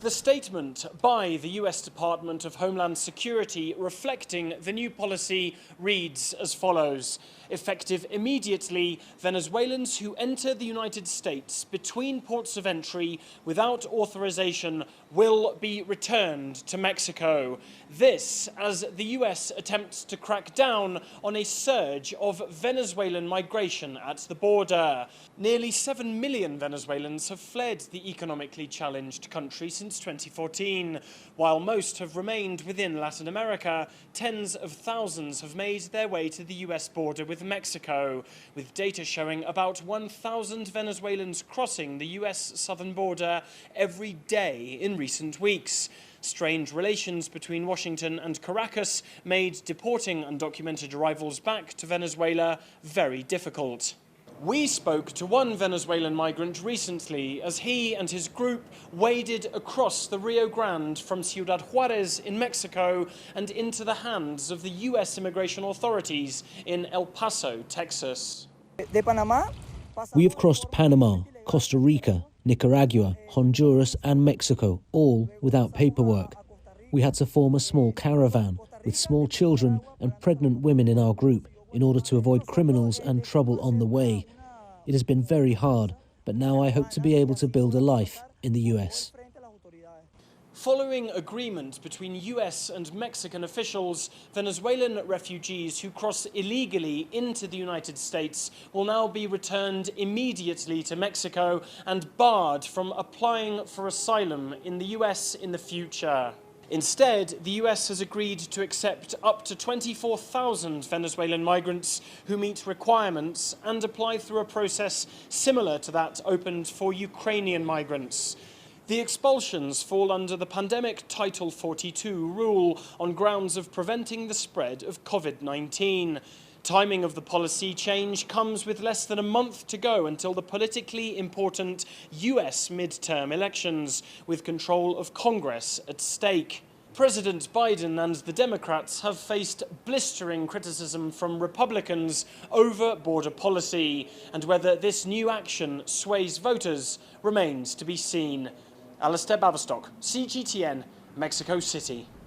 The statement by the US Department of Homeland Security reflecting the new policy reads as follows. Effective immediately, Venezuelans who enter the United States between ports of entry without authorization will be returned to Mexico. This as the US attempts to crack down on a surge of Venezuelan migration at the border. Nearly 7 million Venezuelans have fled the economically challenged country since 2014. While most have remained within Latin America, tens of thousands have made their way to the US border with Mexico, with data showing about 1,000 Venezuelans crossing the US southern border every day in recent weeks. Strained relations between Washington and Caracas made deporting undocumented arrivals back to Venezuela very difficult. We spoke to one Venezuelan migrant recently as he and his group waded across the Rio Grande from Ciudad Juarez in Mexico and into the hands of the US immigration authorities in El Paso, Texas. We have crossed Panama, Costa Rica, Nicaragua, Honduras and Mexico, all without paperwork. We had to form a small caravan with small children and pregnant women in our group in order to avoid criminals and trouble on the way. It has been very hard, but now I hope to be able to build a life in the US. Following agreement between US and Mexican officials, Venezuelan refugees who cross illegally into the United States will now be returned immediately to Mexico and barred from applying for asylum in the US in the future. Instead, the US has agreed to accept up to 24,000 Venezuelan migrants who meet requirements and apply through a process similar to that opened for Ukrainian migrants. The expulsions fall under the pandemic Title 42 rule on grounds of preventing the spread of COVID-19. Timing of the policy change comes with less than a month to go until the politically important US midterm elections, with control of Congress at stake. President Biden and the Democrats have faced blistering criticism from Republicans over border policy, and whether this new action sways voters remains to be seen. Alasdair Baverstock, CGTN, Mexico City.